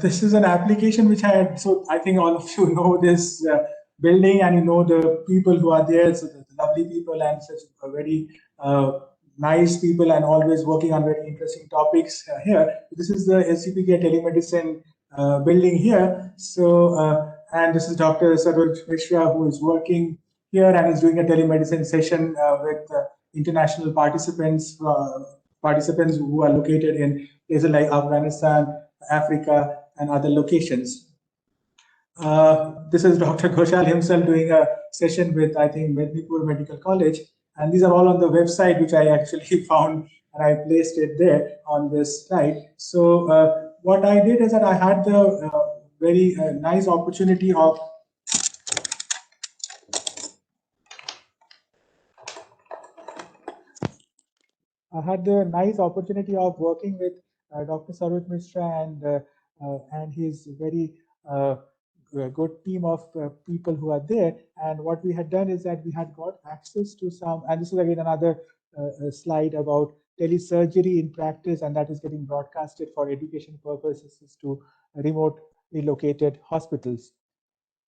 This is an application which I had, so I think all of you know this building and you know the people who are there, so the lovely people and such very nice people and always working on very interesting topics here. This is the SCPK telemedicine building here. So, and this is Dr. Saroj Mishra who is working here and is doing a telemedicine session with international participants who are located in places like Afghanistan, Africa, and other locations. This is Dr. Ghoshal himself doing a session with, I think, Mednipur Medical College. And these are all on the website, which I actually found and I placed it there on this slide. So what I did is that I had the very nice opportunity of I had the nice opportunity of working with Dr. Saroj Mishra and his very good team of people who are there. And what we had done is that we had got access to some, and this is again another slide about telesurgery in practice, and that is getting broadcasted for education purposes to remotely located hospitals.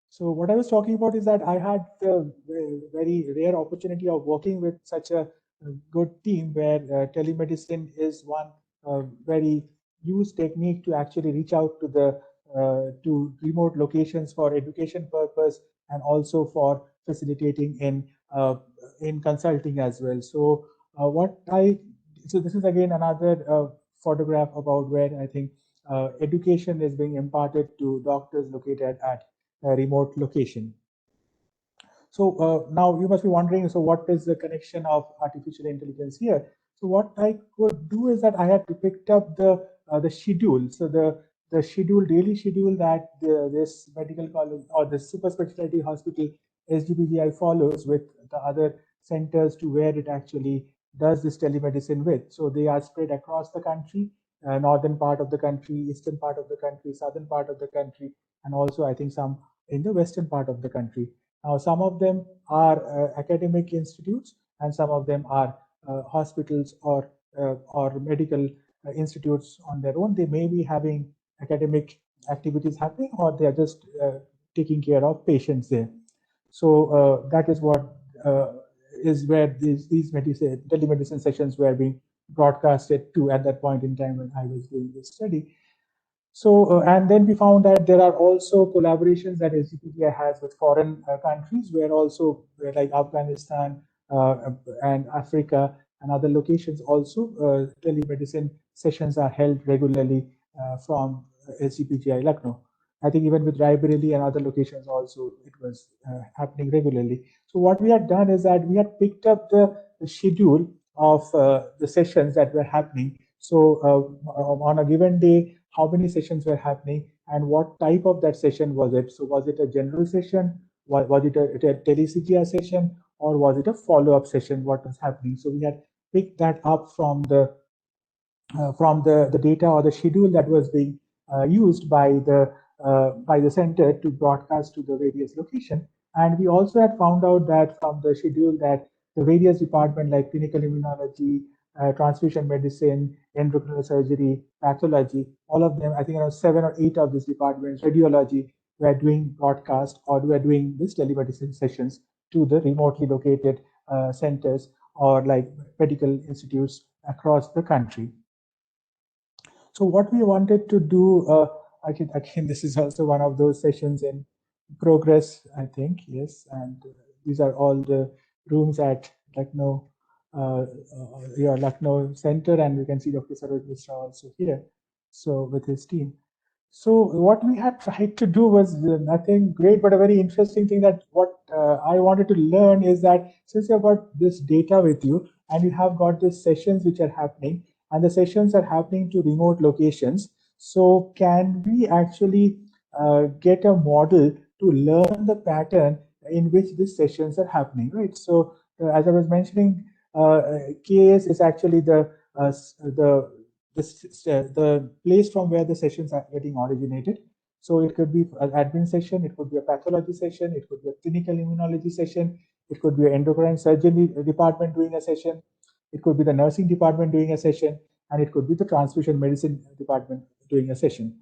So what I was talking about is that I had the very rare opportunity of working with such a good team where telemedicine is one very used technique to actually reach out to the to remote locations for education purpose and also for facilitating in consulting as well. So so this is again another photograph about where I think education is being imparted to doctors located at a remote location. So now you must be wondering, so what is the connection of artificial intelligence here? So what I could do is that I had picked up the schedule. So the schedule, daily schedule that this medical college or the super specialty hospital SGPGI follows with the other centers to where it actually does this telemedicine with. So they are spread across the country, northern part of the country, eastern part of the country, southern part of the country, and also I think some in the western part of the country. Now, some of them are academic institutes, and some of them are hospitals or medical institutes on their own. They may be having academic activities happening, or they are just taking care of patients there. So that is what is where these telemedicine sessions were being broadcasted to at that point in time when I was doing this study. So, and then we found that there are also collaborations that SGPGI has with foreign countries, where also where like Afghanistan and Africa and other locations also telemedicine sessions are held regularly from SGPGI Lucknow. I think even with Raebareli and other locations also it was happening regularly. So what we had done is that we had picked up the schedule of the sessions that were happening. So on a given day, how many sessions were happening and what type of that session was it? So was it a general session? Was it a tele-CGI session? Or was it a follow-up session? What was happening? So we had picked that up from the data or the schedule that was being used by the center to broadcast to the various location. And we also had found out that from the schedule that the various departments like clinical immunology, transfusion medicine, endocrine surgery, pathology, all of them, I think around 7 or 8 of these departments, radiology, were doing broadcast or were doing this telemedicine sessions to the remotely located centers or like medical institutes across the country. So what we wanted to do, again, this is also one of those sessions in progress, I think, yes. And these are all the rooms at Lucknow, your Lucknow Center, and you can see Dr. Saroj Mishra also here, so with his team. So what we had tried to do was nothing great, but a very interesting thing that what I wanted to learn is that since you've got this data with you and you have got these sessions which are happening, and the sessions are happening to remote locations. So can we actually get a model to learn the pattern in which these sessions are happening, right? So as I was mentioning, KS is actually the place from where the sessions are getting originated. So it could be an admin session, it could be a pathology session, it could be a clinical immunology session, it could be an endocrine surgery department doing a session, it could be the nursing department doing a session, and it could be the transfusion medicine department doing a session.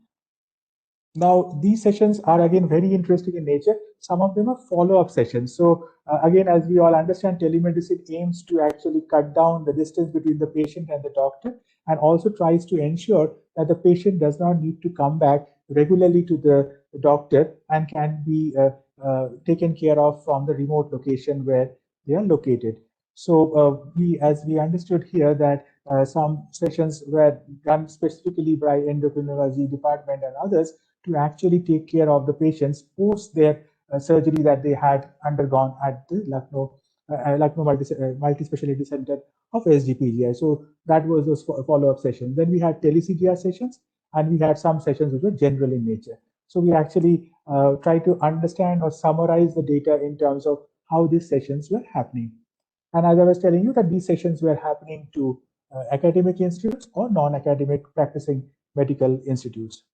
Now, these sessions are again very interesting in nature. Some of them are follow-up sessions. So again, as we all understand, telemedicine aims to actually cut down the distance between the patient and the doctor, and also tries to ensure that the patient does not need to come back regularly to the doctor and can be taken care of from the remote location where they are located. So as we understood here, that some sessions were done specifically by endocrinology department and others to actually take care of the patients post their surgery that they had undergone at the Lucknow Multi-Speciality Center of SGPGI. So that was those follow-up sessions. Then we had tele-CGR sessions, and we had some sessions which were general in nature. So we actually try to understand or summarize the data in terms of how these sessions were happening. And as I was telling you, that these sessions were happening to academic institutes or non-academic practicing medical institutes.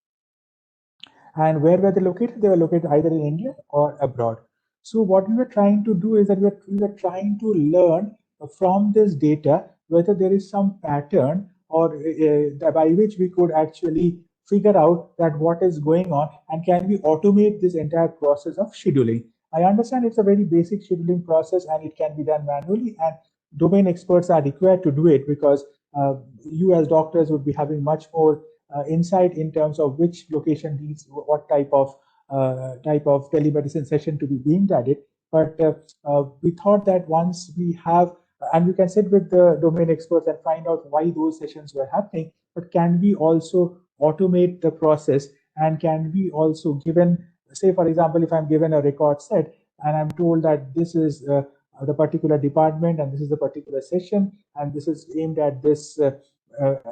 And where were they located? They were located either in India or abroad. So what we were trying to do is that we were trying to learn from this data whether there is some pattern or by which we could actually figure out that what is going on, and can we automate this entire process of scheduling. I understand it's a very basic scheduling process and it can be done manually, and domain experts are required to do it, because you as doctors would be having much more insight in terms of which location needs what type of telemedicine session to be being added. But we thought that once we have, and we can sit with the domain experts and find out why those sessions were happening, but can we also automate the process, and can we also, given, say for example, if I'm given a record set and I'm told that this is the particular department and this is the particular session and this is aimed at this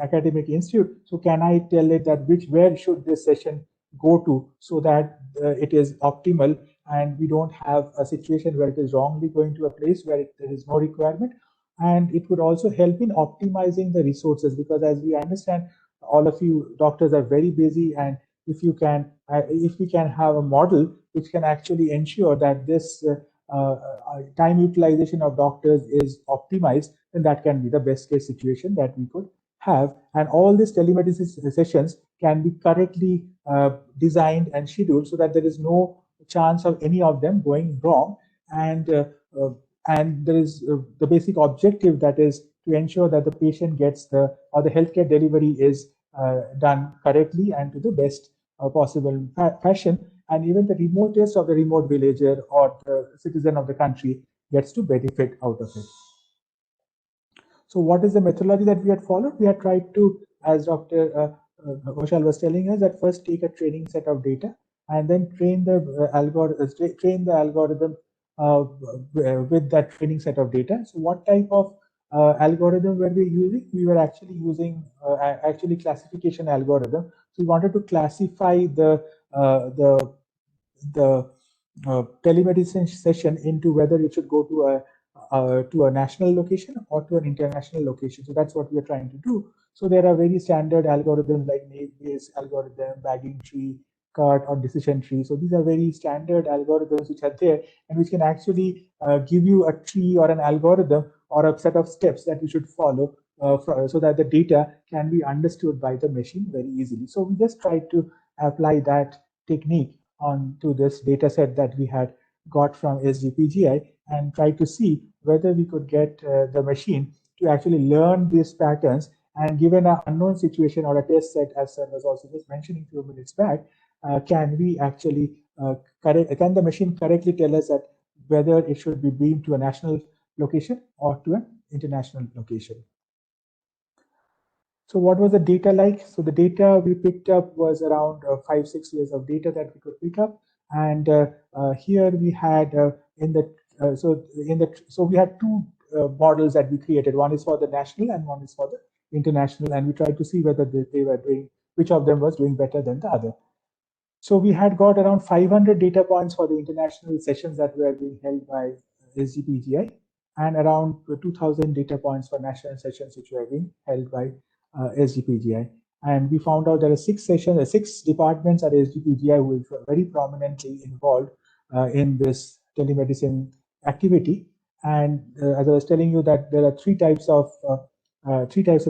academic institute, so can I tell it that where should this session go to, so that it is optimal and we don't have a situation where it is wrongly going to a place where there is no requirement. And it would also help in optimizing the resources, because as we understand, all of you doctors are very busy, and if we can have a model which can actually ensure that this time utilization of doctors is optimized, then that can be the best case situation that we could have. And all these telemedicine sessions can be correctly designed and scheduled so that there is no chance of any of them going wrong. And uh, and there is the basic objective, that is to ensure that the patient gets the healthcare delivery is done correctly and to the best possible fashion, and even the remotest of the remote villager or the citizen of the country gets to benefit out of it. So what is the methodology that we had followed? We had tried to, as Dr. Ghoshal was telling us, that first take a training set of data and then train the algorithm with that training set of data. So what type of algorithm were we using? We were actually using actually classification algorithm. So we wanted to classify uh, the the telemedicine session into whether it should go to a national location or to an international location. So that's what we are trying to do. So there are very standard algorithms like Bayes algorithm, bagging tree, cart, or decision tree. So these are very standard algorithms which are there and which can actually give you a tree or an algorithm or a set of steps that you should follow so that the data can be understood by the machine very easily. So we just tried to apply that technique onto this data set that we had got from SGPGI and try to see whether we could get the machine to actually learn these patterns, and given an unknown situation or a test set, as Sir was also just mentioning a few minutes back, can we actually can the machine correctly tell us that whether it should be beamed to a national location or to an international location. So what was the data like? So the data we picked up was around 5-6 years of data that we could pick up, and here we had so we had two models that we created. One is for the national and one is for the international, and we tried to see whether they were doing, which of them was doing better than the other. So we had got around 500 data points for the international sessions that were being held by SGPGI, and around 2,000 data points for national sessions which were being held by SGPGI. And we found out there are six departments at SGPGI who were very prominently involved in this telemedicine activity. And as I was telling you, that there are three types of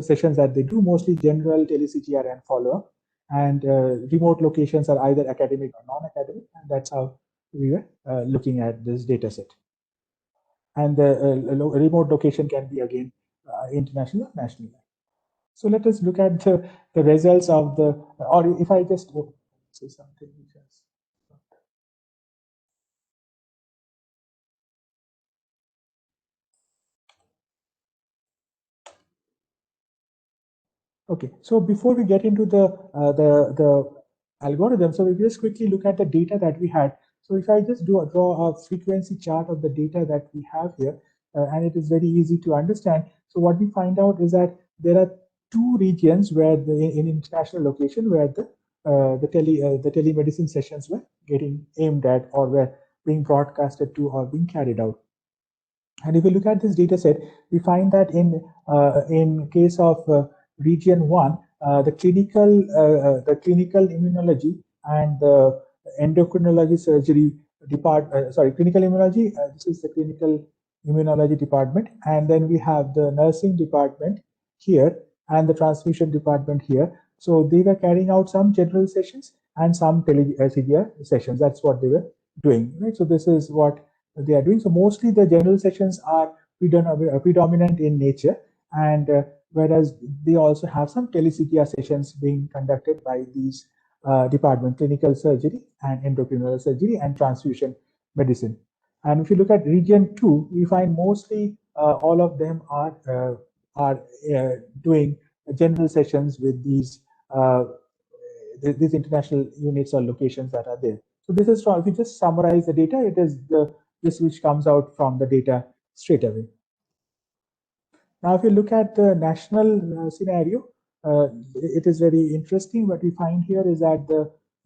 sessions that they do, mostly general, tele-CGR, and follow-up. and remote locations are either academic or non-academic, and that's how we were looking at this data set. And the remote location can be again international or national. So let us look at the results of the, or if I just say something which has. Okay, so before we get into the algorithm, so we just quickly look at the data that we had. So if I just draw a frequency chart of the data that we have here, and it is very easy to understand. So what we find out is that there are two regions where in international location where the telemedicine sessions were getting aimed at or were being broadcasted to or being carried out. And if you look at this data set, we find that in case of region 1, the clinical immunology and the endocrinology surgery clinical immunology, this is the clinical immunology department, and then we have the nursing department here and the transfusion department here. So they were carrying out some general sessions and some CGR sessions. That's what they were doing, right? So this is what they are doing. So mostly the general sessions are predominant in nature, and whereas they also have some tele-CGR sessions being conducted by these department, clinical surgery and endocrinology surgery and transfusion medicine. And if you look at region 2, we find mostly all of them are doing general sessions with these international units or locations that are there. So this is from, if you just summarize the data, it is this which comes out from the data straight away. Now, if you look at the national scenario, it is very interesting. What we find here is that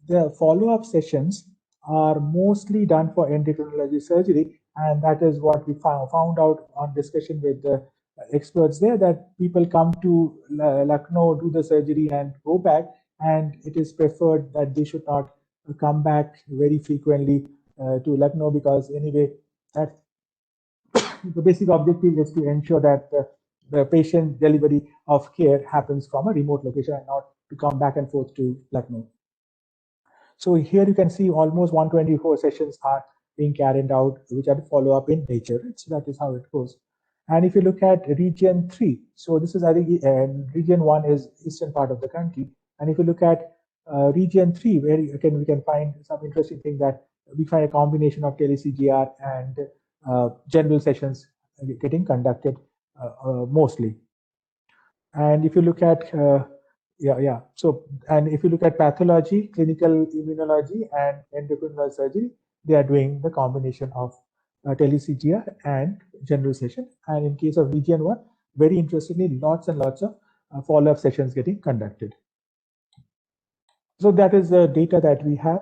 the follow-up sessions are mostly done for endocrinology surgery, and that is what we found out on discussion with the experts there, that people come to Lucknow, do the surgery and go back, and it is preferred that they should not come back very frequently to Lucknow, because anyway, that the basic objective is to ensure that the patient delivery of care happens from a remote location and not to come back and forth to Lucknow. So here you can see almost 124 sessions are being carried out, which are to follow up in nature. So that is how it goes. And if you look at region 3, so this is, I think, region 1 is eastern part of the country. And if you look at region 3, where we can find some interesting thing, that we find a combination of tele-CGR and general sessions getting conducted mostly. And if you look at so, and if you look at pathology, clinical immunology and endocrinology surgery, they are doing the combination of tele-CGR and general session. And in case of region 1, very interestingly, lots and lots of follow-up sessions getting conducted. So that is the data that we have.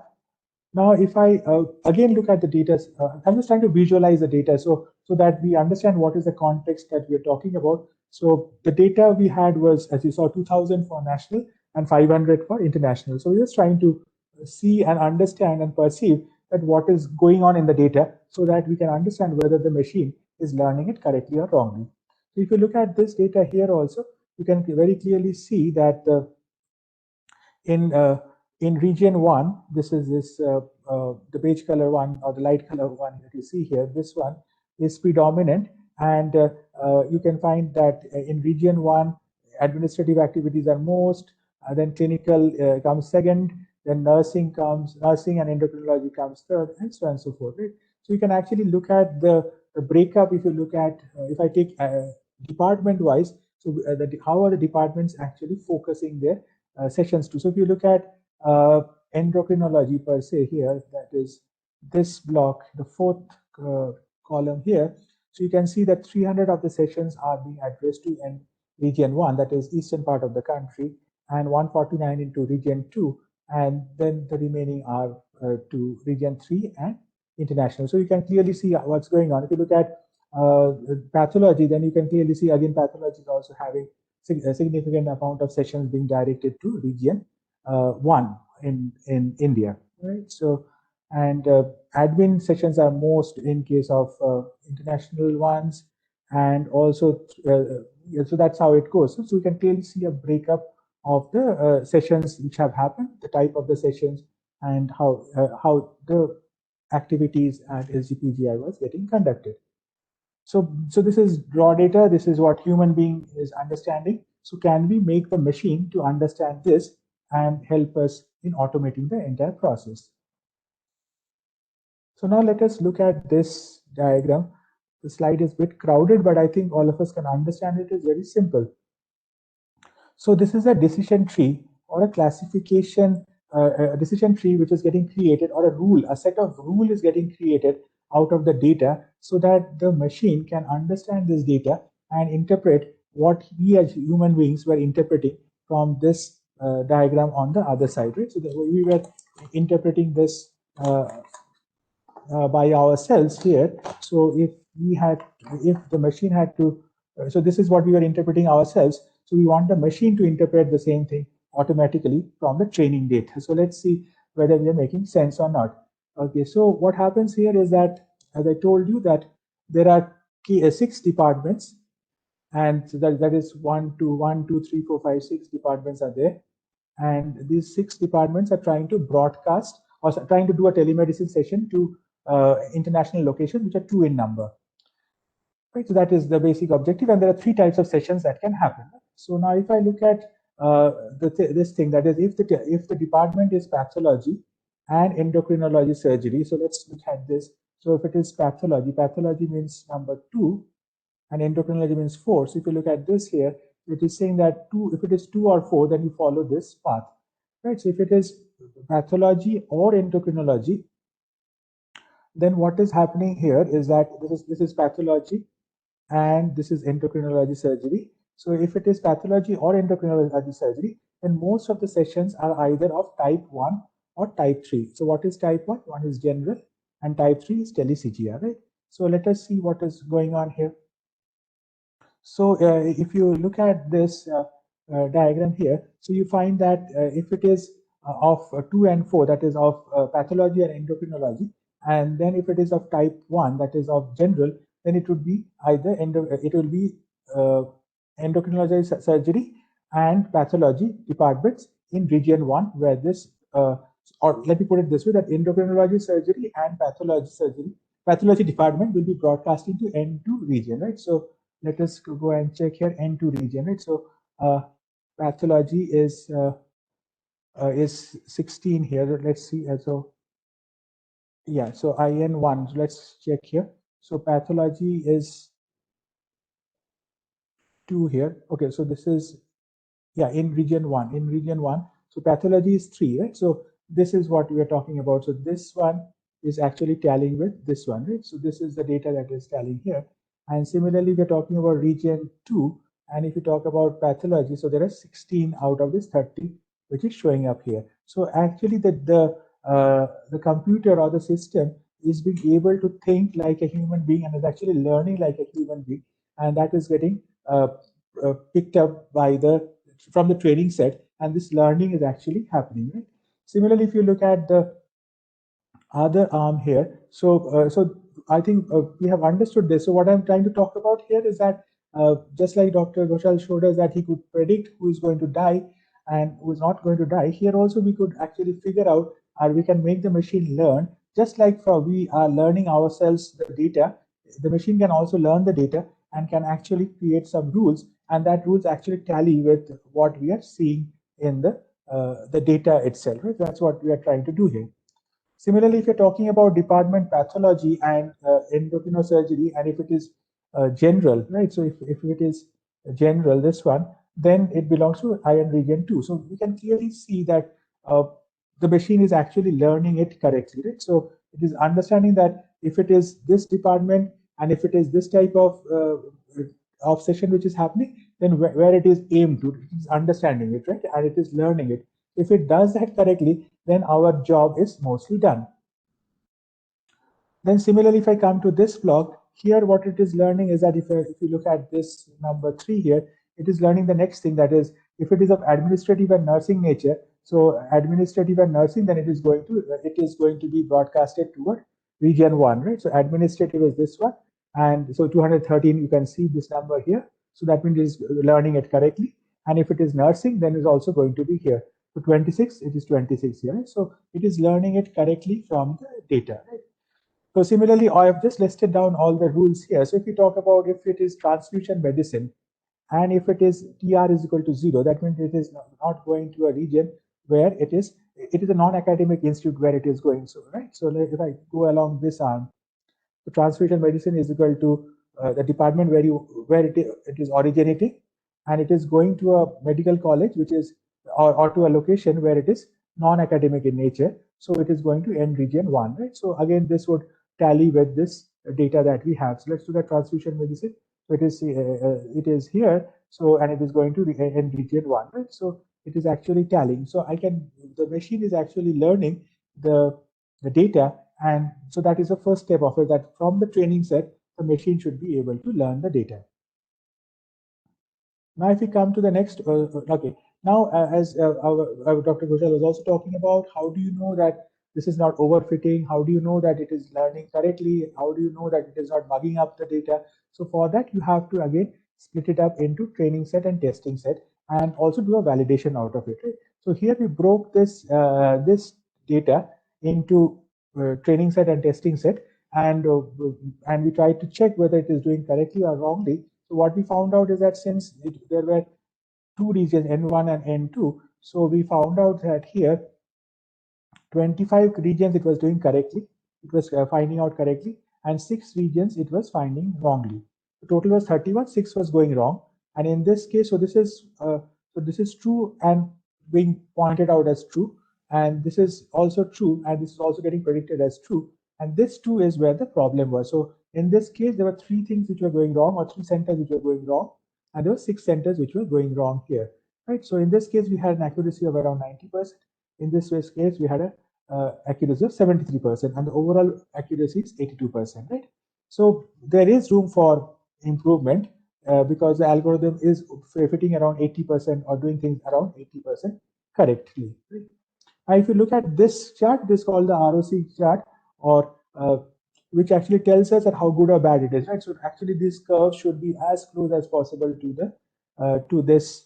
Now, if I again look at the data, I'm just trying to visualize the data so that we understand what is the context that we're talking about. So the data we had was, as you saw, 2000 for national and 500 for international. So we're just trying to see and understand and perceive that what is going on in the data, so that we can understand whether the machine is learning it correctly or wrongly. So if you look at this data here also, you can very clearly see that in region 1, this is the beige color one or the light color one that you see here. This one is predominant, and you can find that in region 1, administrative activities are most, then clinical comes second, then nursing and endocrinology comes third, and so on and so forth. Right? So you can actually look at the breakup. If you look at, if I take department-wise, so how are the departments actually focusing their sessions to? So if you look at endocrinology per se here, that is this block, the fourth column here. So you can see that 300 of the sessions are being addressed to in region 1, that is eastern part of the country, and 149 into region 2, and then the remaining are to region 3 and international. So you can clearly see what's going on. If you look at pathology, then you can clearly see again pathology is also having a significant amount of sessions being directed to region 1 in India, right? So, and admin sessions are most in case of international ones, and also so that's how it goes. So we can clearly see a breakup of the sessions which have happened, the type of the sessions, and how the activities at SGPGI was getting conducted. So this is raw data. This is what human being is understanding. So can we make the machine to understand this and help us in automating the entire process? So now let us look at this diagram. The slide is a bit crowded, but I think all of us can understand it. Is very simple. So this is a decision tree or a classification, a decision tree which is getting created, or a rule, a set of rule is getting created out of the data so that the machine can understand this data and interpret what we as human beings were interpreting from this diagram on the other side, right? So we were interpreting this by ourselves here. So if the machine had to, so this is what we were interpreting ourselves. So we want the machine to interpret the same thing automatically from the training data. So let's see whether we are making sense or not. Okay, so what happens here is that, as I told you, that there are 6 departments, and that is 1, 2, 1, 2, 3, 4, 5, 6 departments are there. And these 6 departments are trying to broadcast or trying to do a telemedicine session to international locations, which are 2 in number. Right, so that is the basic objective, and there are 3 types of sessions that can happen. So now, if I look at this thing, that is, if the department is pathology and endocrinology surgery, so let's look at this. So if it is pathology means number 2, and endocrinology means 4. So if you look at this here, it is saying that if it is 2 or 4, then you follow this path, right? So if it is pathology or endocrinology, then what is happening here is that this is pathology and this is endocrinology surgery. So if it is pathology or endocrinology surgery, then most of the sessions are either of type 1 or type 3. So what is type 1? One is general, and type 3 is tele-CGR, right? So let us see what is going on here. So if you look at this diagram here, so you find that if it is of 2 and 4, that is of pathology and endocrinology, and then if it is of type 1, that is of general, then it would be either endocrinology surgery and pathology departments in region 1, where this or let me put it this way, that endocrinology surgery and pathology department will be broadcasting to N2 region, right? So let us go and check here, N2 region, right? So pathology is 16 here. Let's see. So yeah, so IN1. So let's check here. So pathology is 2 here. Okay, so this is, yeah, in region 1. In region 1, so pathology is 3, right? So this is what we are talking about. So this one is actually tallying with this one, right? So this is the data that is tallying here. And similarly, we're talking about region 2. And if you talk about pathology, so there are 16 out of this 30, which is showing up here. So actually, the computer or the system is being able to think like a human being and is actually learning like a human being, and that is getting picked up by from the training set, and this learning is actually happening, right? Similarly, if you look at the other arm here, so I think we have understood this. So what I'm trying to talk about here is that just like Dr. Ghoshal showed us that he could predict who is going to die and who is not going to die, here also we could actually figure out, or we can make the machine learn, just like we are learning ourselves the data. The machine can also learn the data and can actually create some rules, and that rules actually tally with what we are seeing in the data itself, right? That's what we are trying to do here. Similarly, if you're talking about department pathology and endocrinosurgery, and if it is general, right? So if it is general, this one, then it belongs to IN region 2. So we can clearly see that the machine is actually learning it correctly, right? So it is understanding that if it is this department and if it is this type of session which is happening, then where it is aimed to, it is understanding it, right? And it is learning it. If it does that correctly, then our job is mostly done. Then similarly, if I come to this block, here what it is learning is that if you look at this number 3 here, it is learning the next thing, that is, if it is of administrative and nursing nature, so administrative and nursing, then it is going to be broadcasted toward region 1, right? So administrative is this one, and so 213, you can see this number here. So that means it is learning it correctly. And if it is nursing, then it's also going to be here. So 26, it is 26 here. Right? So it is learning it correctly from the data. Right? So similarly, I have just listed down all the rules here. So if we talk about if it is transfusion medicine, and if it is TR is equal to 0, that means it is not going to a region where it is a non-academic institute where it is going. So right. So if I go along this arm, so transfusion medicine is equal to the department where it is originating, and it is going to a medical college which is or to a location where it is non-academic in nature. So it is going to end region 1, right? So again, this would tally with this data that we have. So let's look at transfusion medicine. So it is here. So and it is going to end region 1, right? So it is actually tallying. So the machine is actually learning the data, and so that is the first step of it, that from the training set, the machine should be able to learn the data. Now, if we come to the next, okay. Now, as our Dr. Ghoshal was also talking about, how do you know that this is not overfitting? How do you know that it is learning correctly? How do you know that it is not mugging up the data? So for that, you have to again split it up into training set and testing set, and also do a validation out of it. Right? So here we broke this data into training set and testing set, and we tried to check whether it is doing correctly or wrongly. So what we found out is that since there were two regions, N1 and N2, so we found out that here 25 regions it was doing correctly, it was finding out correctly, and 6 regions it was finding wrongly. The total was 31, 6 was going wrong. And in this case, so this is true and being pointed out as true, and this is also true, and this is also getting predicted as true, and this too is where the problem was. So in this case, there were 3 things which were going wrong, or 3 centers which were going wrong, and there were 6 centers which were going wrong here, right? So in this case, we had an accuracy of around 90%. In this case, we had a accuracy of 73%, and the overall accuracy is 82%, right? So there is room for improvement because the algorithm is fitting around 80% or doing things around 80% correctly. Right? Now, if you look at this chart, this is called the ROC chart, or which actually tells us that how good or bad it is, right? So actually, this curve should be as close as possible to the to this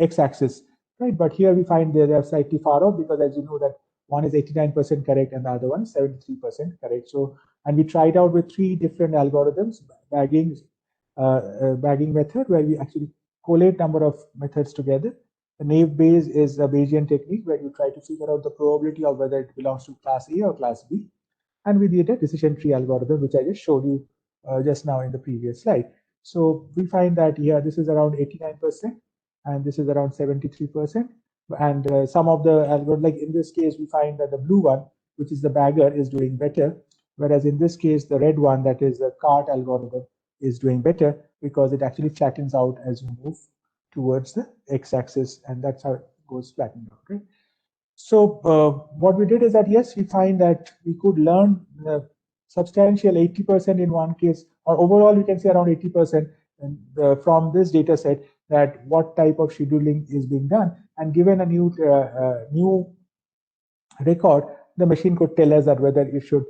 x-axis, right? But here we find they are slightly far off, because as you know that one is 89% correct and the other one is 73% correct. So, and we tried out with 3 different algorithms, bagging method, where we actually collate number of methods together. The naive Bayes is a Bayesian technique where you try to figure out the probability of whether it belongs to class A or class B. And we did a decision tree algorithm, which I just showed you just now in the previous slide. So we find that here this is around 89%, and this is around 73%. And some of the algorithms, like in this case, we find that the blue one, which is the bagger, is doing better, whereas in this case, the red one, that is the cart algorithm, is doing better because it actually flattens out as you move towards the x-axis, and that's how it goes flattening out, right? So what we did is that, yes, we find that we could learn substantial 80% in one case, or overall we can say around 80% from this data set, that what type of scheduling is being done. And given a new record, the machine could tell us that whether it should,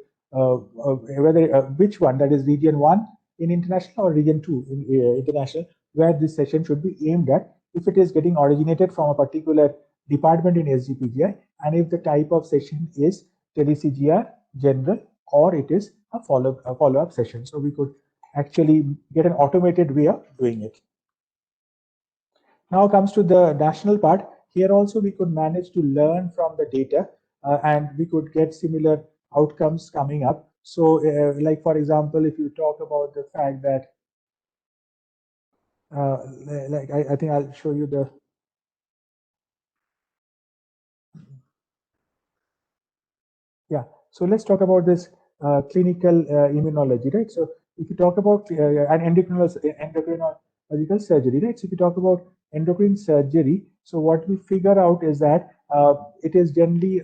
which one, that is region 1 in international or region 2 in international, where this session should be aimed at, if it is getting originated from a particular department in SGPGI, and if the type of session is tele-CGR, general, or it is a follow-up session. So we could actually get an automated way of doing it. Now comes to the national part. Here also we could manage to learn from the data, and we could get similar outcomes coming up. So like for example, if you talk about the fact that like I think I'll show you the so let's talk about this clinical immunology, right? So if you talk about an endocrinological surgery, right? So if you talk about endocrine surgery, so what we figure out is that it is generally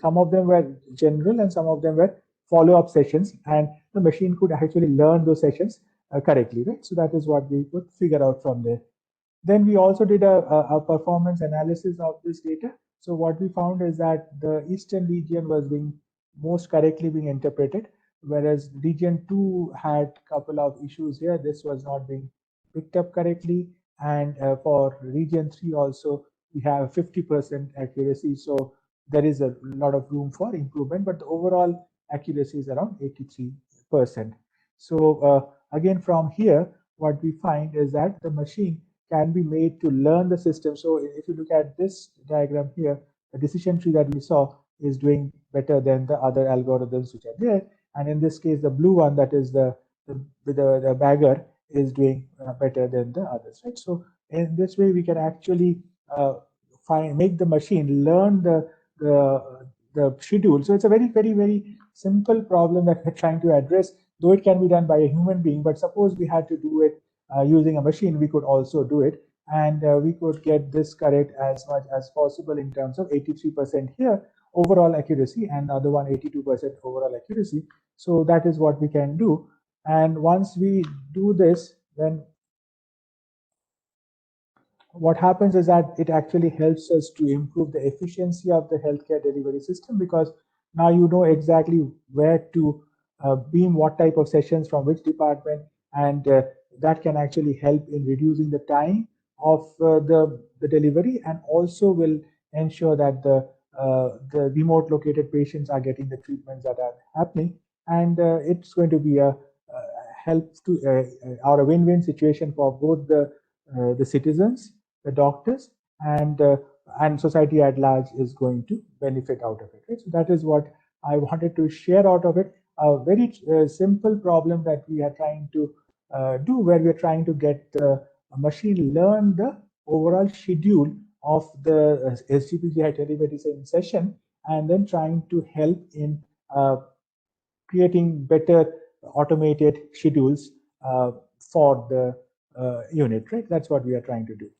some of them were general and some of them were follow-up sessions, and the machine could actually learn those sessions correctly, right? So that is what we could figure out from there. Then we also did a performance analysis of this data. So what we found is that the eastern region was being most correctly being interpreted, whereas region 2 had a couple of issues here. This was not being picked up correctly. And for region 3 also, we have 50% accuracy. So there is a lot of room for improvement, but the overall accuracy is around 83%. So again, from here, what we find is that the machine can be made to learn the system. So if you look at this diagram here, the decision tree that we saw is doing better than the other algorithms which are there. And in this case, the blue one, that is the bagger, is doing better than the others, right? So in this way, we can actually make the machine learn the schedule. So it's a very simple problem that we're trying to address, though it can be done by a human being. But suppose we had to do it using a machine, we could also do it, and we could get this correct as much as possible in terms of 83% here overall accuracy, and the other one 82% overall accuracy. So that is what we can do. And once we do this, then what happens is that it actually helps us to improve the efficiency of the healthcare delivery system, because now you know exactly where to beam what type of sessions from which department, and that can actually help in reducing the time of the delivery, and also will ensure that the remote located patients are getting the treatments that are happening. And it's going to be a help to or a win-win situation for both the citizens, the doctors, and society at large is going to benefit out of it. Right? So that is what I wanted to share out of it. A very simple problem that we are trying to do, where we are trying to get the machine learn the overall schedule of the SGPGI telemedicine session, and then trying to help in creating better automated schedules for the unit. Right? That's what we are trying to do.